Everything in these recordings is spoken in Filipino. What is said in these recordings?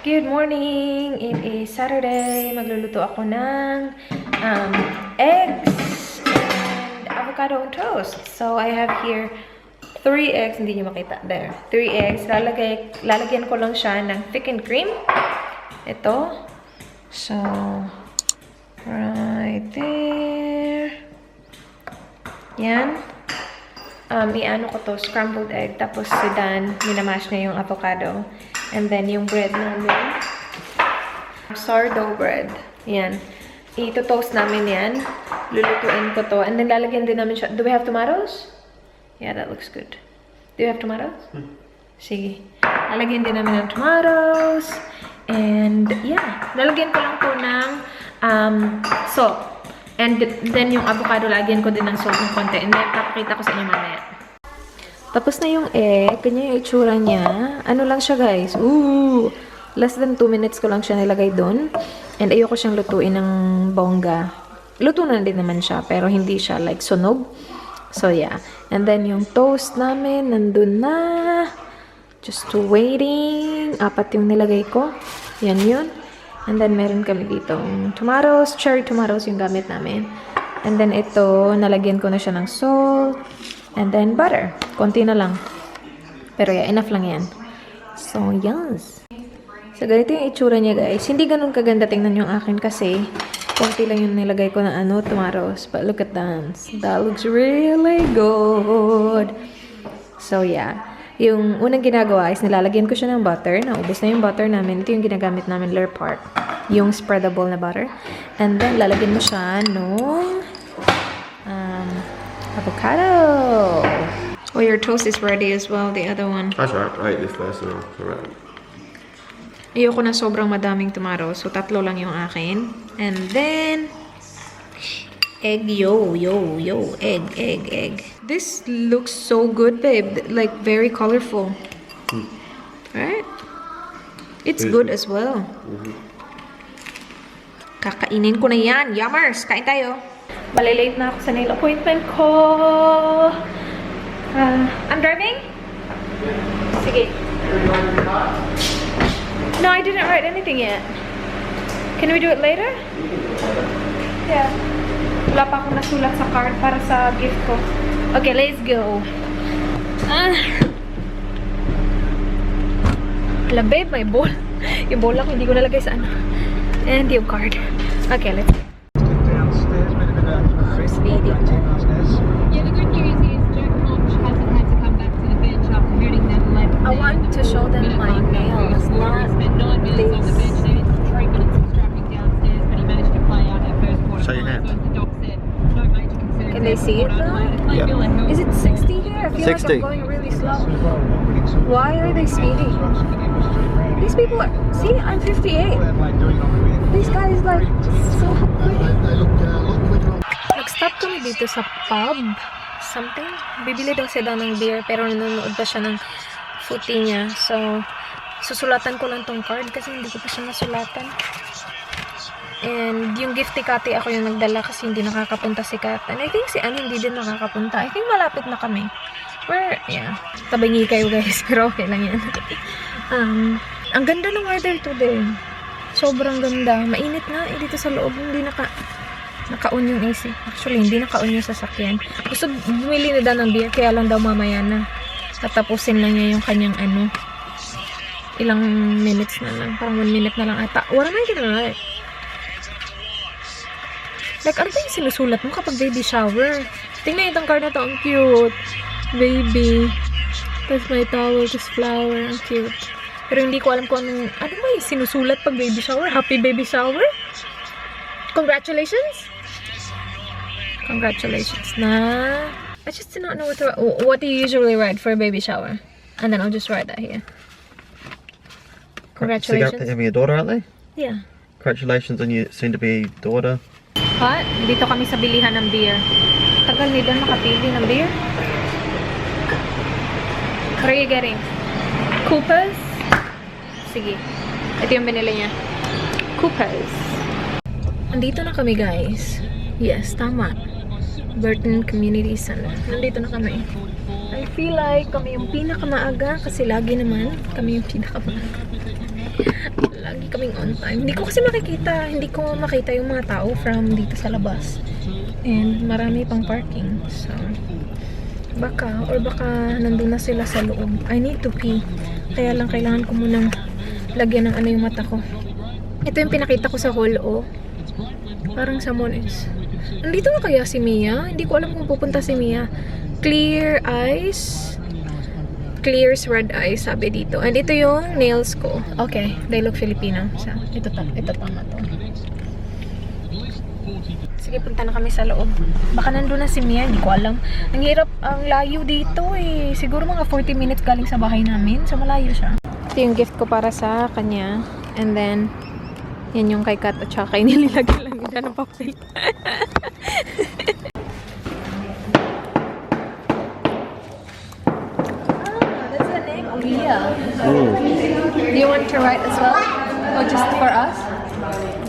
Good morning! It is Saturday. Magluluto ako ng eggs and avocado on toast. So, I have here 3 eggs. Hindi nyo makita. There. 3 eggs. Lalagyan ko lang siya ng thickened cream. Ito. So, right there. Yan. I-ano ko to, scrambled egg. Tapos si Dan, minamash niya yung avocado. And then yung bread namin, sourdough bread. Yan. Ito-toast namin yan. Lulutuin ko to. And then lalagyan din namin siya. Do we have tomatoes? Yeah, that looks good. Do you have tomatoes? Sige. Lalagyan din namin ng tomatoes. And yeah, lalagyan ko lang po ng salt. And then yung avocado, lagyan ko din ng salt ng konti. And then papakita ko sa inyo mamaya. Tapos na yung egg. Ganyan yung itsura niya. Ano lang siya, guys. Ooh! Less than 2 minutes ko lang siya nilagay doon. And ayoko siyang lutuin ng bongga. Luto na din naman siya. Pero hindi siya like sunog. So, yeah. And then yung toast namin, nandun na. Just waiting. 4 yung nilagay ko. Yan yun. And then meron kami dito tomatoes. Cherry tomatoes yung gamit namin. And then ito, nalagyan ko na siya ng salt. And then butter. Konti na lang. Pero yeah, enough lang yan. So, yes. So, ganito yung itsura niya, guys. Hindi ganun kaganda tingnan yung akin kasi konti lang yung nilagay ko na tomatoes. But look at that. That looks really good. So, yeah. Yung unang ginagawa is nilalagyan ko siya ng butter. Naubos na yung butter namin. Ito yung ginagamit namin, Lure Park. Yung spreadable na butter. And then, lalagyan mo siya nung avocado. Oh, your toast is ready as well, the other one. That's right, I ate this first and alright. Ayoko na sobrang madaming tomatoes, so 3 lang yung akin. And then, egg, egg. This looks so good, babe. Like, very colorful. Right? It's good as well. Kakainin ko na yan. Yummers! Kain tayo. Malilate na ako sa nail appointment ko. I'm driving? Sige. No, I didn't write anything yet. Can we do it later? Yeah. Wala pa akong nasulat sa card para sa gift ko. Okay, let's go. Hala, babe, may bowl. Yung bowl ako, hindi ko nalagay sa ano. And yung card. Okay, let's go. First lady. Yeah, the good news is Jack Monch hasn't had to come back to the bench after hurting that leg. I want to show them my nails, not spent 9 minutes on the bench. They did 3 minutes of strapping downstairs, but he managed to play out that first quarter. Show your hand. The doc said no major concerns. Can they see it though? Yeah. Is it 60 here? I feel 60. like I'm going really slow. Why are they speeding? These people are... See, I'm 58. These guys like so quick. Nag-stop kami dito sa pub. Something. Bibili daw siya ng beer pero nanonood pa siya ng footy niya. So, susulatan ko lang tong card kasi hindi ko pa siya nasulatan. And yung gift ni Kati, ako yung nagdala kasi hindi nakakapunta si Kat. And I think si Ann hindi din nakakapunta. I think malapit na kami. Yeah. Tabangi kayo guys, pero okay lang yan. Ang ganda ng weather today. Sobrang ganda. Mainit na dito sa loob. Hindi naka-on yung AC. Actually, hindi naka-on yung sasakyan. Gusto bumili na daw ng beer, kaya lang daw mamaya na. Tatapusin lang niya yung kanyang ilang minutes na lang. Parang 1 minute na lang ata. What am I gonna write? Like, ano ba yung sinusulat mo kapag baby shower? Tingnan itong card na to. Ang cute. Baby. Tapos may towel, tapos flower. Ang cute. Pero hindi ko alam kung ano ba yung sinusulat pag baby shower? Happy baby shower? Congratulations? Congratulations. I just do not know what do you usually write for a baby shower? And then I'll just write that here. Congratulations. So you're having a daughter, aren't they? Yeah. Congratulations on your soon-to-be daughter. Hot? Dito kami sa bilihan ng beer. Tagal ni Dan makapili ng beer. What are you getting? Koopas? Sige. Ito yung binili niya. Koopas. Andito na kami, guys. Yes, tama. Burton Community Center. Nandito na kami. I feel like kami yung pinakamaaga kasi lagi naman kami yung pinakamaaga. kaming on time. Hindi ko kasi makikita. Hindi ko makita yung mga tao from dito sa labas. And marami pang parking. So, baka nandun na sila sa loob. I need to pee. Kaya lang kailangan ko munang lagyan ng ano yung mata ko. Ito yung pinakita ko sa hall, oh. Parang someone is... Nandito na kaya si Mia? Hindi ko alam kung pupunta si Mia. Clear eyes. Clears red eyes, sabi dito. And ito yung nails ko. Okay, they look Filipino. So, ito tama to. Sige, punta na kami sa loob. Baka nandun na si Mia, hindi ko alam. Ang hirap, ang layo dito eh. Siguro mga 40 minutes galing sa bahay namin. So, malayo siya. Ito yung gift ko para sa kanya. And then, yan yung kay Kat at saka kay nililagyan lang nila ng papel. That's the name, Leah. Do you want to write as well? Or just for us?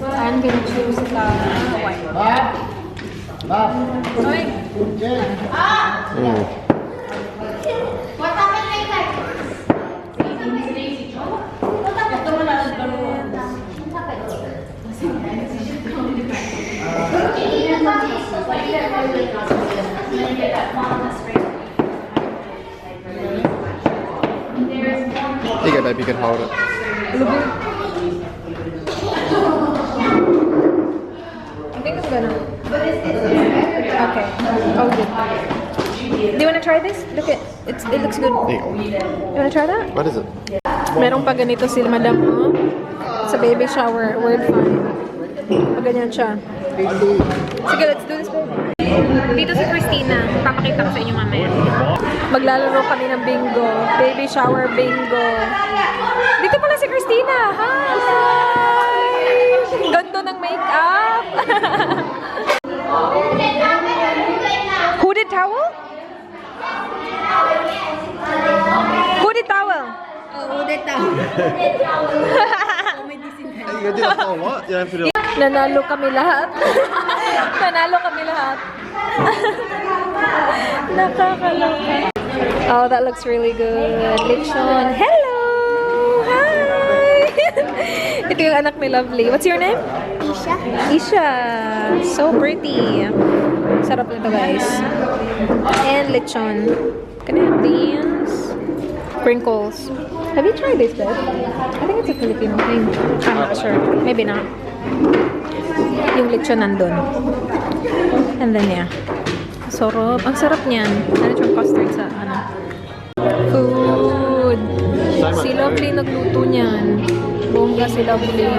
I'm gonna choose the white. Okay. There you go, baby. You can hold it. I think I'm gonna. Okay. Oh, good. Do you wanna try this? Look it looks good. There you go. You wanna try that? What is it? Merong pa ganito si Madam, oh. Sa baby shower, word find. Pag ganyan siya. Sige, let's do this, baby. Dito si Christina. Papakita ko sa inyo mamaya. Maglalaro kami ng bingo. Baby shower bingo. Dito pala si Christina. Hi! Ganda ng makeup. Hooded towel? Hooded towel. Hooded towel. You gonna do that for what? You don't have to do it. Nanalo kami lahat. Nanalo kami lahat. Nakakaloka. Oh, that looks really good. Lechon. Hello! Hi! Ito yung anak ni Lovely. What's your name? Isha. Isha. So pretty. Sarap nito, guys. And lechon. Can I have these? Crinkles. Have you tried this, Beth? I think it's a Filipino thing. I'm not sure. Maybe not. Yung lechon nandun. And then, yeah. Sarap. Ang sarap niyan. Ano yung custard sa, ano? Food. Si Lovely nagluto niyan. Bongga si Lovely.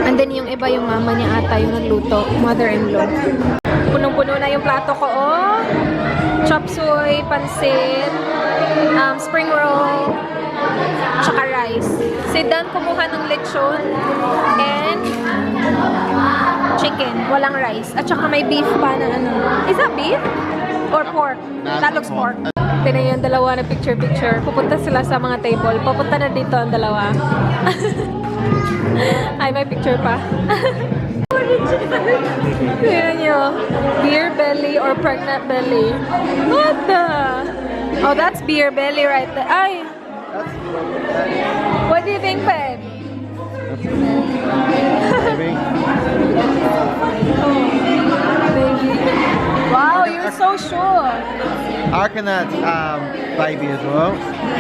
And then, yung iba, yung mama niya ata yung nagluto. Mother-in-law. Punong-puno na yung plato ko, oh. Chop suey, pansit, spring roll, tsaka rice. Si Dan kumuha ng lechon and chicken, walang rice. At tsaka may beef pa na ano. Is that beef? Or pork? That looks pork. Tinan yung dalawa na picture-picture. Pupunta sila sa mga table. Pupunta na dito ang dalawa. Ay, may picture pa. Tignan nyo. Beer belly or pregnant belly. What the? Oh, that's beer belly right there. Ay! What do you think, babe? Baby. Oh, baby. Wow, you're so sure. I reckon that's baby as well.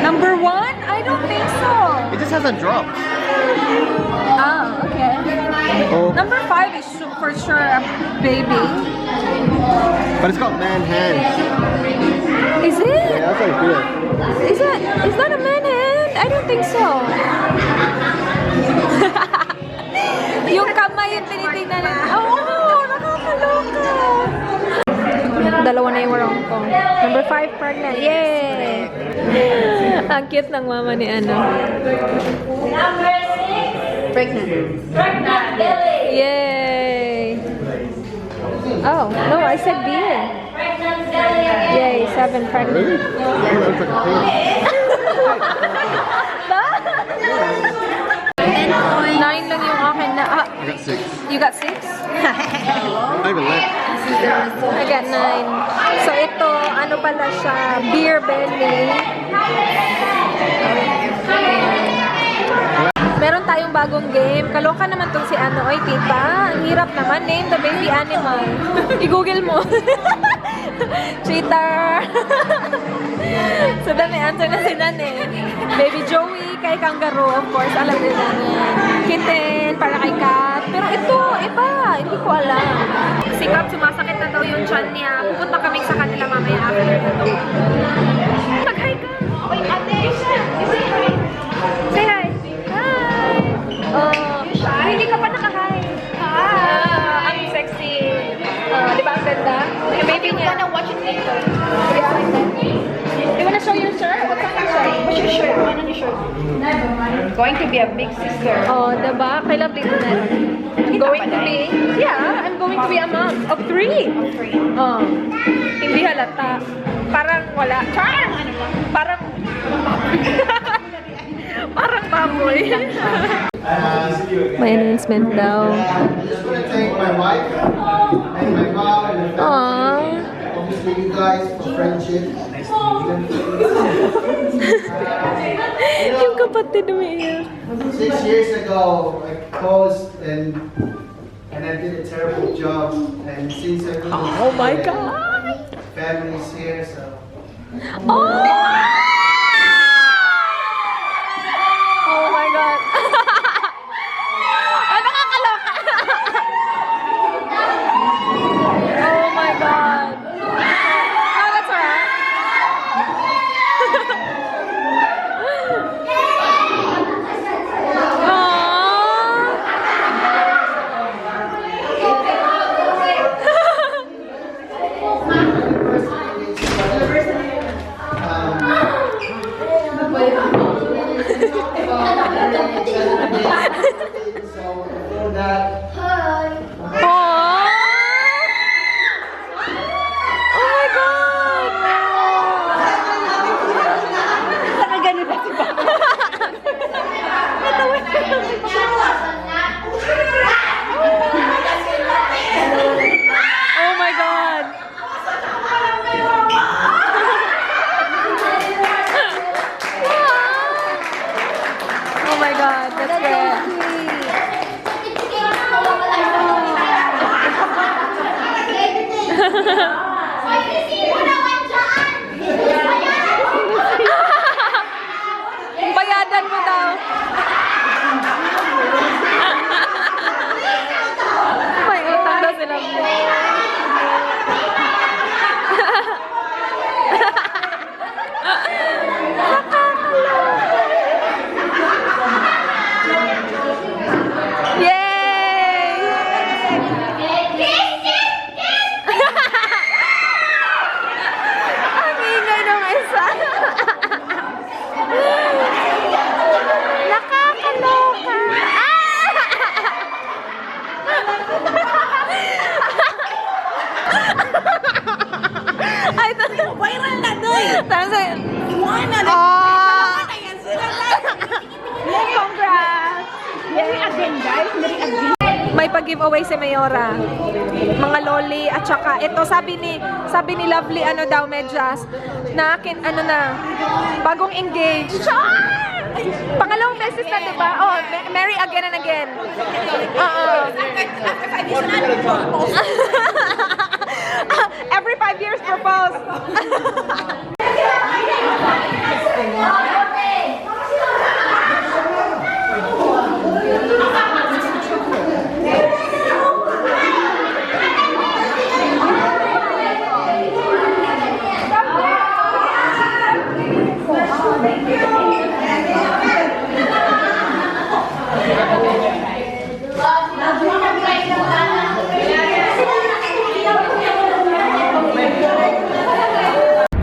Number 1? I don't think so. It just hasn't dropped. Ah, okay. Oh, Number 5 is for sure a baby. but it's got man hands. Is it? Yeah, that's what it feels. Is that a man hand? I don't think so. Yung kamay yung tinitingnan na. Oh, nakakaloka. Dalawa na yung wrong ko. Number 5, pregnant. Yay! Ang cute ng mama ni ano. Pregnant. Yay! Oh, no, I said beer. Yay, 7 pregnant. Really? Yeah, it looks like a pig. 9 lang yung akin na. Ah, I got 6. you got 6? Over left. I got 9. So ito, ano pala siya? Beer belly. Meron tayong bagong game. Kaloka naman tong si ano. Oy, tita. Ang hirap naman. Name the baby animal. I-google mo. Cheater. So, dami answer na si Nane. Baby Joey, kay Kangaroo, of course. Alam din namin. Kitten, para kay Kat. Pero ito, iba. Hindi ko alam. Si Kat, sumasakit na daw yung chan niya. Pupunta kami sa kanila mamaya after na to. Mag-hi ka. Wait, ate. Say hi. Hi. Oh, hindi ka pa naka-hi. Ang sexy. Di ba ang ganda? Yung baby niya. I'm gonna watch it later. You wanna show your shirt? What's on your shirt? What's your shirt? Ano yung shirt? Going to be a big sister. Oh, diba? Kay Lovely na. I'm going to be, yeah, I'm going to be a mom of 3. Oh, hindi halata. Parang wala. Charm! Parang, parang baboy. May announcement daw. I just want to thank my wife and my mom and my family. Aww. Obviously, you guys for friendship. Yung kapatid mo yun. 6 years ago, I posed and I did a terrible job. And since I really Oh my God! family's here, so Oh! Oh my God! Ay, nakakaloka! Oh my God! Oh, that's alright. so before that, Oh! Oh my God! Nakaganito si Papa. Oh my God! Oh my God, that's great. Bayadan mo daw. May utang daw sila. Ang ingay ng isa. Nakakaloka. Ay, viral na doy. Tapos, congrats. Very again, guys. Very again. May pag-giveaway si Mayora. Mga loli at saka ito sabi ni Lovely ano daw medyas na akin ano na bagong engaged. Pangalawang beses na, di ba? Oh, marry again and again. Every 5 years propose.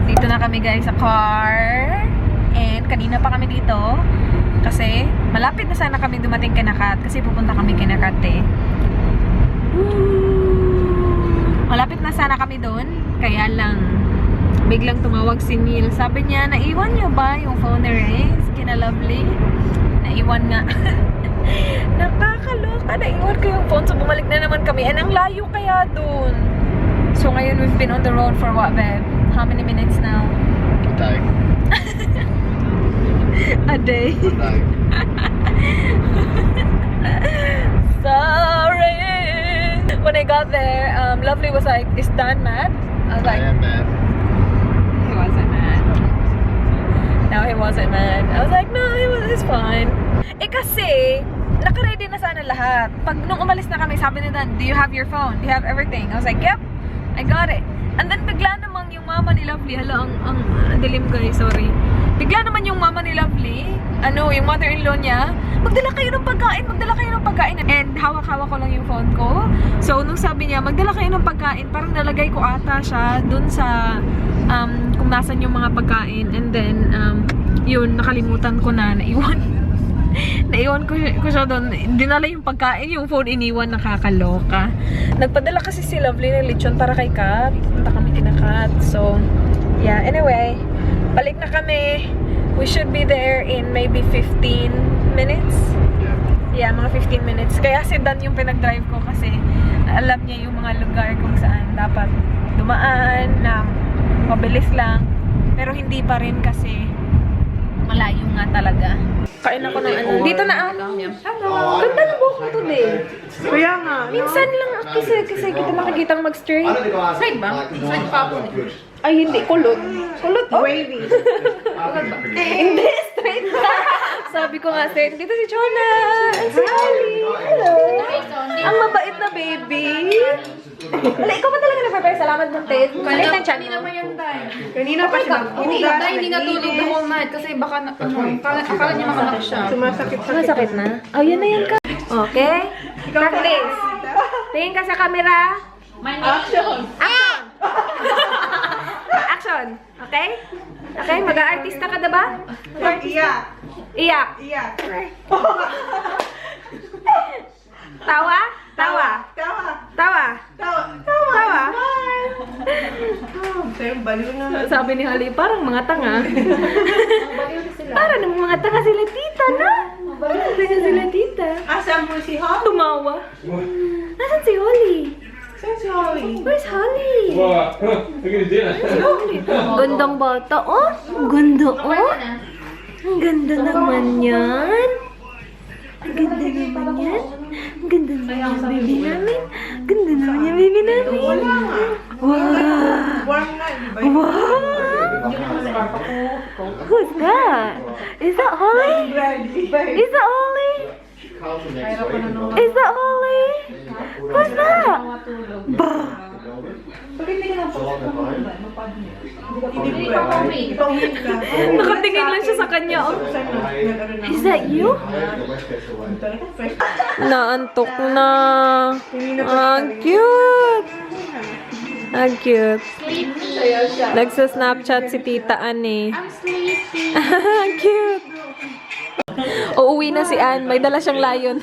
Dito na kami guys sa car. And kanina pa kami dito kasi malapit na sana kami dumating kay Nakat kasi pupunta kami kay Nakat eh. Malapit na sana kami doon kaya lang biglang tumawag si Neil. Sabi niya, naiwan niyo ba yung phone ni Reyes? Kina Lovely? Naiwan nga. Nakakaloka, naiwan ko yung phone. So bumalik na naman kami. And ang layo kaya doon. So ngayon we've been on the road for what, babe? How many minutes now? a day. A day. A day. when I got there, Lovely was like, "Is Dan mad?" I was like, am mad. he wasn't mad. No, he wasn't mad. I was like, no, it's fine. Eh kasi, nakaready na sana lahat. Pag nung umalis na kami, sabi ni Dan, "Do you have your phone? Do you have everything?" I was like, "Yep, I got it." And then bigla namang yung mama ni Lovely, hala, ang dilim guys, sorry. Bigla naman yung mama ni Lovely, yung mother-in-law niya, magdala kayo ng pagkain. And hawak-hawak ko lang yung phone ko. So, nung sabi niya, magdala kayo ng pagkain, parang nalagay ko ata siya dun sa, kung nasan yung mga pagkain. And then, yun, nakalimutan ko na, naiwan. Naiwan ko siya doon. Dinala yung pagkain, yung phone iniwan, nakakaloka. Nagpadala kasi si Lovely ng lechon para kay Kat. Punta kami kina Kat. So, yeah. Anyway, balik na kami. We should be there in maybe 15 minutes. Yeah, mga 15 minutes. Kaya si Dan yung pinag-drive ko kasi alam niya yung mga lugar kung saan dapat dumaan na mabilis lang. Pero hindi pa rin kasi malayo nga talaga. Kain ako ng ano. Dito na ako. Hello. Ganda na buhok mo today. Kaya nga. Minsan lang kasi kita nakikitang mag-straight. Side ba? Side pa po. Ay, hindi. Kulot. Kulot, oh. Wavy. Hindi, straight na. Sabi ko nga, straight. Dito si Chona. Ang si Ali. Hello. Ang mabait na baby. Wala, ikaw pa talaga na-prepare. Salamat ng taste. Kanina ng chan. Kanina pa yan, Day. Kanina pa siya. Hindi natulog the whole night kasi baka, akala niya makanak siya. Sumasakit na? Oh, yan na yan ka. Okay. Practice. Tingin ka sa camera. Action. Action! Action! Okay? Okay, mag-aartista ka diba? Iyak. Iyak. Iyak. Tawa? Tawa. Tawa. Tawa. Tawa. Tawa. Sa'yo, baliw na. Sabi ni Hali, parang mga tanga. Parang namang mga tanga sila tita, no? Parang tanga sila tita. Asan mo si Holly? Tumawa. Nasaan si Holly? Saan si Holly? Where's Holly? Wow, look at it. Gandang bata, oh. Ang ganda, oh. Ang ganda naman yan. Ang ganda naman yan. Ang ganda naman yan, baby namin. Ang ganda naman yan, baby namin. Wow. Warm na, di ba? Wow. Who's that? Is that Holly? Is that Holly? Is that Holly? Who's that? Bah. Nakatingin lang siya sa kanya. Oh. Is that you? Naantok na. Ang cute. Ang cute. Nagsa-snapchat si Tita Annie. Ang cute. Uuwi na si Ann. May dala siyang lion.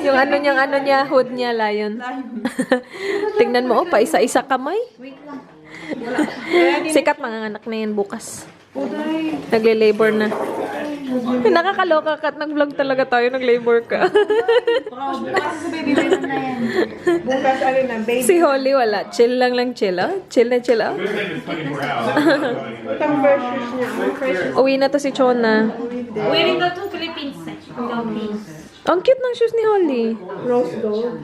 yung ano niya, hood niya, lion. Tingnan mo, pa isa-isa kamay. Sikat manganganak na yan bukas. Nagle-labor na. Nakakaloka ka at nag-vlog talaga tayo, nag-labor ka. Bukas alin na, baby. Si Holly wala. Chill lang chill, oh. Chill na chill, oh. Itang versus niya. Uwi na to si Chona. Wearing the two Philippines. Ang cute ng shoes ni Holly. Rose gold.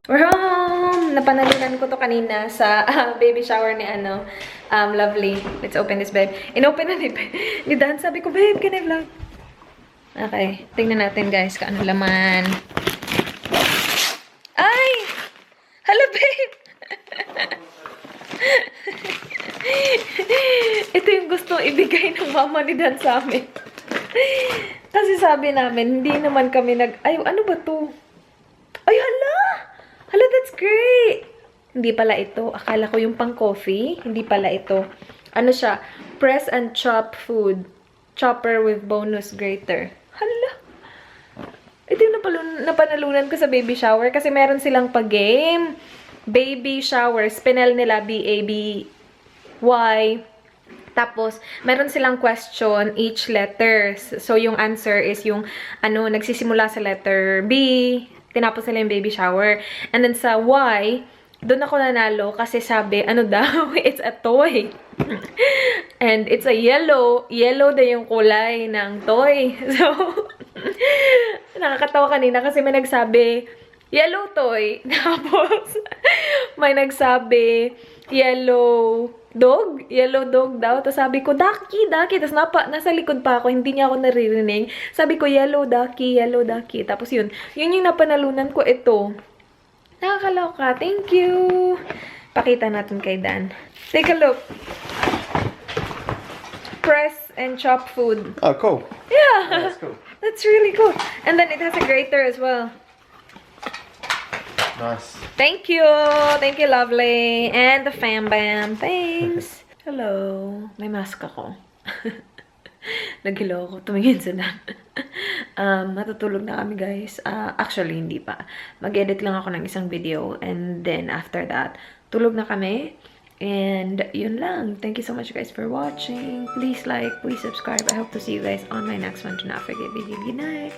We're home! Napanalunan ko to kanina sa baby shower ni Lovely. Let's open this, babe. Inopen na ni Dan. Sabi ko, babe, can I vlog? Okay. Tingnan natin, guys, kung ano laman. Ay! Hello, babe! Ito yung gustong ibigay ng mama ni Dan sa amin. Kasi sabi namin, hindi naman kami ay, ano ba to? Ay, hala! Hala, that's great! Hindi pala ito. Akala ko yung pang coffee. Hindi pala ito. Ano siya? Press and chop food. Chopper with bonus grater. Hala! Ito yung napanalunan ko sa baby shower kasi meron silang pag-game. Baby shower. Spinel nila B-A-B-Y. Tapos, meron silang question, each letter. So, yung answer is yung, nagsisimula sa letter B. Tinapos nila yung baby shower. And then sa Y, doon ako nanalo kasi sabi, daw, it's a toy. And it's a yellow. Yellow na yung kulay ng toy. So, Nakakatawa kanina kasi may nagsabi, yellow toy. Tapos, may nagsabi, yellow dog daw. Tapos sabi ko, ducky. Tapos nasa likod pa ako, hindi niya ako naririnig. Sabi ko, yellow ducky. Tapos yun yung napanalunan ko, ito. Nakakaloka. Thank you. Pakita natin kay Dan. Take a look. Press and chop food. Oh, cool. Yeah. That's cool. That's really cool. And then it has a grater as well. Nice. Thank you. Thank you, lovely. And the fam bam. Thanks. Hello. May mask ako. Naghilo ako. Tumingin sa Dan. Matutulog na kami, guys. Actually, hindi pa. Mag-edit lang ako ng isang video. And then, after that, tulog na kami. And, yun lang. Thank you so much, guys, for watching. Please like, please subscribe. I hope to see you guys on my next one. Do not forget video. Good night.